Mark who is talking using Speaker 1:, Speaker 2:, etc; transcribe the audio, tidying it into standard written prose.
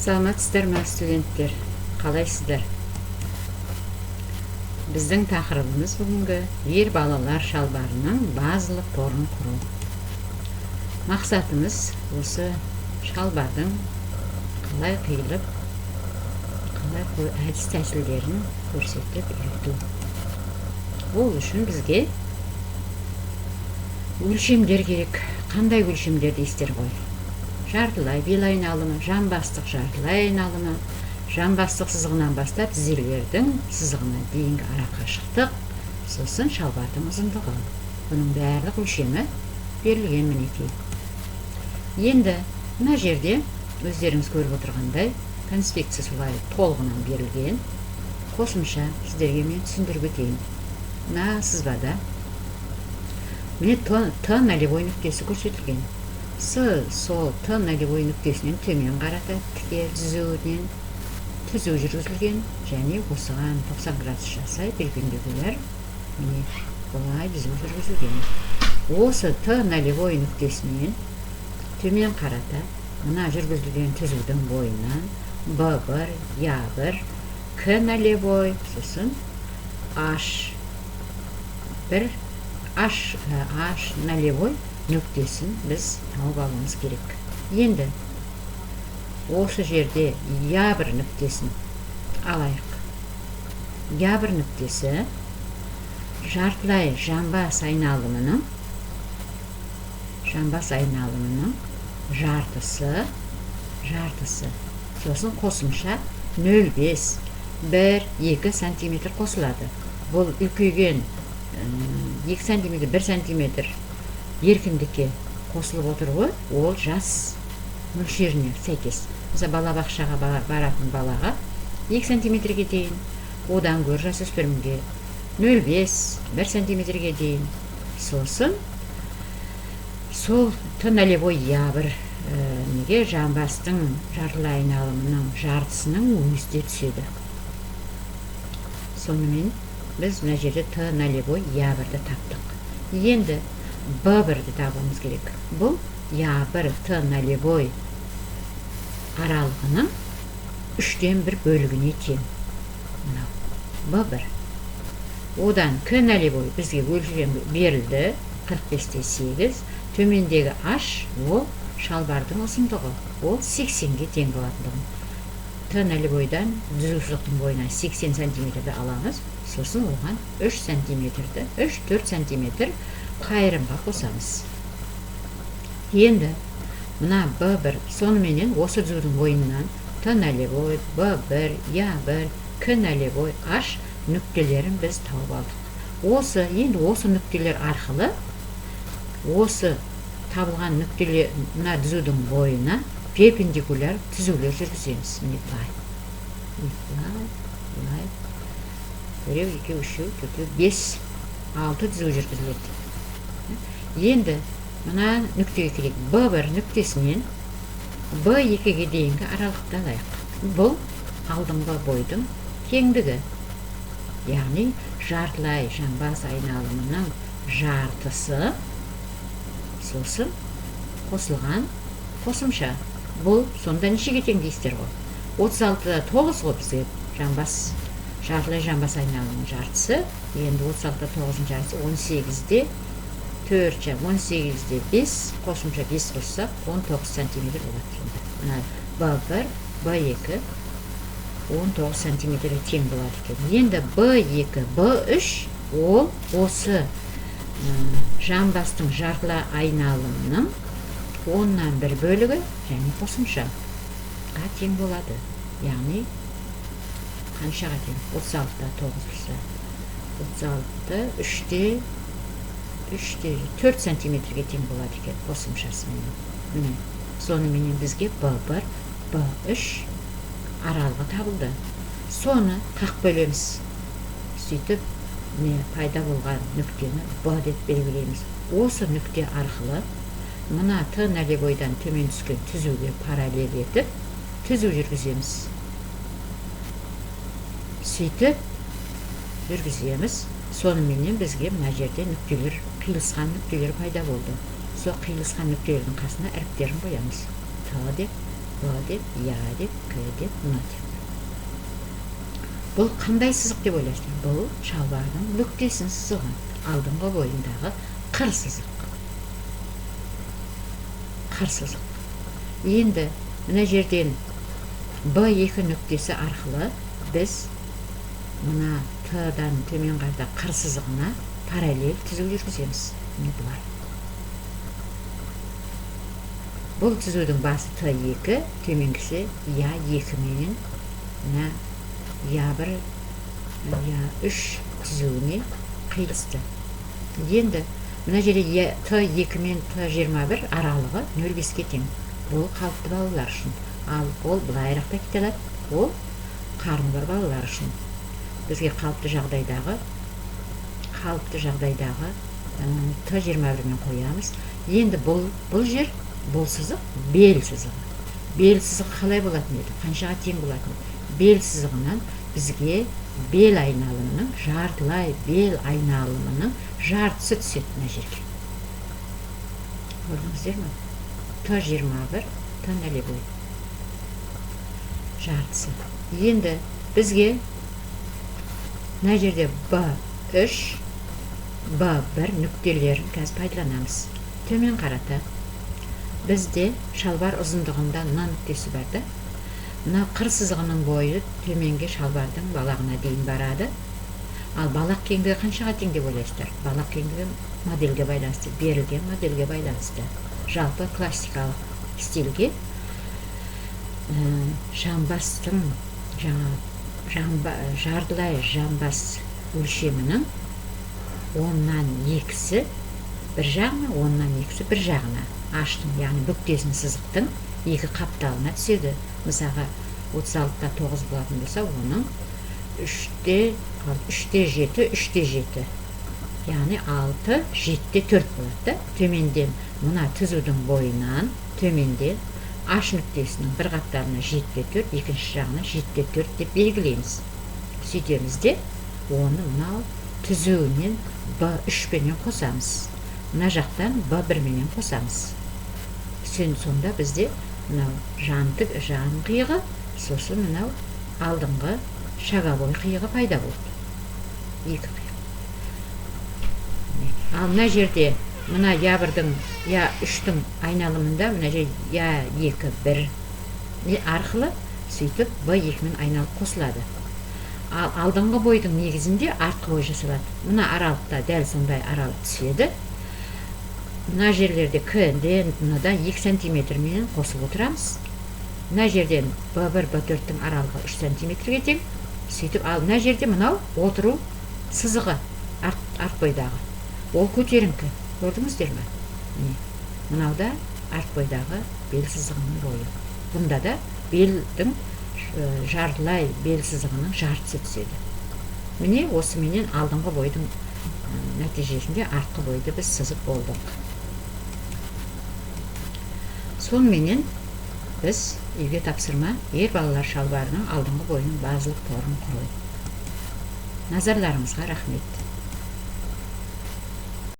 Speaker 1: Саламатсыздар ма студенттер? Қалайсыздар? Біздің тақырыбымыз бүгінгі ер балалар шалбарының базалық торын құру. Мақсатымыз осы шалбардың қалай қиылып, қалай әдіс тәсілдерін көрсетіп үйрету. Ол үшін бізге өлшемдер керек. Қандай өлшемдер дейсіздер ғой? Жартылай бел айналымы, жамбастық жартылай айналымы, жамбастық сызығынан бастап тізелердің сызығына дейінгі арақашықтық, сосын шалбардың ұзындығы. Бұның барлық өлшемі берілген мінекей. Енді мына жерде өздеріңіз көріп отырғандай конспекция солай толығынан берілген. Қосымша сіздерге мен түсіндіріп өтейін. Мына сызбада міне Т нолевой нүктесі көрсетілген. Сол Т нолевой нүктесінен төмен қарата тіке түзу жүргізілген, және осыған 90 градус жасай перпендикуляр міне бұлай түзу жүргізілген. Осы Т нолевой нүктесінен төмен қарата мына жүргізілген түзудің бойынан Б1, Я1, К нолевой, сосын H нолевой нүктесін біз тауып алуымыз керек. Енді осы жерде Я1 нүктесін алайық. Я1 нүктесі жартылай жамбас айналымының жартысы, сосын қосымша 0,5, 1-2 сантиметр қосылады. Бұл үлкейген 2 сантиметр, 1 сантиметр еркіндікке қосылып отыр ғой, ол жас мөлшеріне сәйкес. Mesela балабақшаға баратын балаға 2 сантиметрге дейін, одан гөрі жасөспірімге 0,5, 1 сантиметрге дейін. Сосын сол Т нолевой Я1 неге жамбастың жартылай айналымының жартысының өзі түседі. Сонымен біз мына жерде Т нолевой Я1-ді таптық. Енді Б1-ді табуымыз керек. Бұл Я1 Т нолевой аралығының 3-тен 1 бөлігіне тең. Б1. Одан К нолевой бізге өлшем берілді 45-те 8. Төмендегі H ол шалбардың ұзындығы. Ол 80-ге тең болатындығы. Т нолевойдан түзу сызықтың бойына 80 сантиметрді аламыз. Сосын оған 3 сантиметрді, 3-4 сантиметр қайырымға қосамыз. Енді мына Б1 соныменен осы түзудің бойынан Т нолевой, Б1, Я1, К нолевой, H нүктелерін біз тауып алдық. Енді осы нүктелер арқылы осы табылған нүктелер мына түзудің бойына перпендикуляр түзулер жүргіземіз. Міне былай. 1, 2, 3, 4, 5, 6 түзу жүргізіледі. Енді мына нүктеге керек. Б1 нүктесінен Б2-ге дейінгі аралықты алайық. Бұл алдыңғы бойдың кеңдігі. Яғни жартылай жамбас айналымының жартысы, сосын қосылған қосымша. Бұл сонда нешеге тең дейсіздер ғой? 36-да 9 ғой бізге жартылай жамбас айналымының жартысы. Енді 36-да 9-ның жартысы 18-де 4, 18-де 5, қосымша 5 қоссақ 19 сантиметр болады. Мына Б1, Б2 19 сантиметрге тең болады екен. Енді Б2, Б3 ол осы жамбастың жартылай айналымының 10-нан 1 бөлігі және қосымшаға тең болады. Яғни қаншаға тең? 36-да 9 болса 36-да 3-те 4 сантиметрге тең болады екен қосымшасымен. Соныменен бізге Б1, Б3 аралығы табылды. Соны қақ бөлеміз. Сөйтіп, пайда болған нүктені Б деп белгілейміз. Осы нүкте арқылы мына Т нолевойдан төмен түскен түзуге параллель етіп, түзу жүргіземіз. Сөйтіп жүргіземіз. Соныменен бізге мына жерде нүктелер, қиылысқан нүктелер пайда болды. Сол қиылысқан нүктелердің қасына әріптерін қоямыз. Т деп Б деп, я деп, к деп, н деп. Бұл қандай сызық деп ойлайсыздар? Бұл шалбардың бүктесін сызығы, алдыңғы бойындағы қыр сызық. Қыр сызық. Енді мына жерден B2 нүктесі арқылы біз мына Т-дан төмен қарата қыр сызығына параллель түзу жүргіземіз. Міне бұлай. Бұл түзудің басы Т2, төменгісі Я2 менен мына Я1, Я3 түзуіне қиылысты. Енді мына жерде Т2 мен Т21 аралығы 0,5-ке тең. Бұл қалыпты балалар үшін. Ал ол былайырақта кете алады. Ол қарны бар балалар үшін. Бізге қалыпты жағдайдағы Т21 мен қоямыз. Енді бұл жер, бұл сызық бел сызығы. Бел сызығы қалай болатын еді? Қаншаға тең болатын? Бел сызығынан бізге бел айналымының, жартылай бел айналымының жартысы түседі мына жерге. Көрдіңіздер ме? Т21, Т0 жартысы. Енді бізге мына жерде B3, B1 нүктелерін қазір пайдаланамыз. Төмен қарата. Бізде шалбар ұзындығында Н нүктесі бар да. Мына қыр сызығының бойы төменге шалбардың балағына дейін барады. Ал балақ кеңдігі қаншаға тең деп ойлайсыздар? Балақ кеңдігі модельге байланысты, берілген модельге байланысты. Жалпы классикалық стильге жамбастың жартылай жамбас өлшемінің 10-нан 2-сі бір жағына, 10-нан 2-сі бір жағына. Аштың, яғни бүктесін сызықтың 2 қапталына түседі. Мысалға 36-та 9 болатын болса, оның 3-те 7, 3-те 7. Яғни 6, 7-те 4 болады. Төменден мына түзудің бойынан төменден аш нүктесінің бір қапталына 7-те 4, екінші жағына 7-те 4 деп белгілейміз. Сөйтеміз де, оны мынау түзуінен B3 менен қосамыз. Мына жақтан B1 менен қосамыз. Сонда бізде мынау жан қиығы, сосын мынау алдыңғы шаговой қиығы пайда болды. 2 қиық. Ал мына жерде мына Я1-дің, Я3-дің айналымында мына жерде Я2, 1 арқылы сөйтіп B2 мен айналып қосылады. Ал алдыңғы бойдың негізінде артқы бой жасалады. Мына аралықта дәл сондай аралық түседі. Мына жерлерде К-ден мынада 2 сантиметр менен қосып отырамыз. Мына жерден B1, B4-тің аралығы 3 сантиметрге тең. Сөйтіп, ал мына жерде мынау отыру сызығы арт бойдағы. Ол көтеріңкі. Көрдіңіздер ме? Мынауда арт бойдағы бел сызығының бойы. Бұнда да белдің жартылай бел сызығының жартысы түседі. Міне осы менен алдыңғы бойдың нәтижесінде артқы бойды біз сызып болдық. Сонымен біз үйге тапсырма ер балалар шалбарының алдыңғы бойының базалық торын құру. Назарларыңызға рахмет.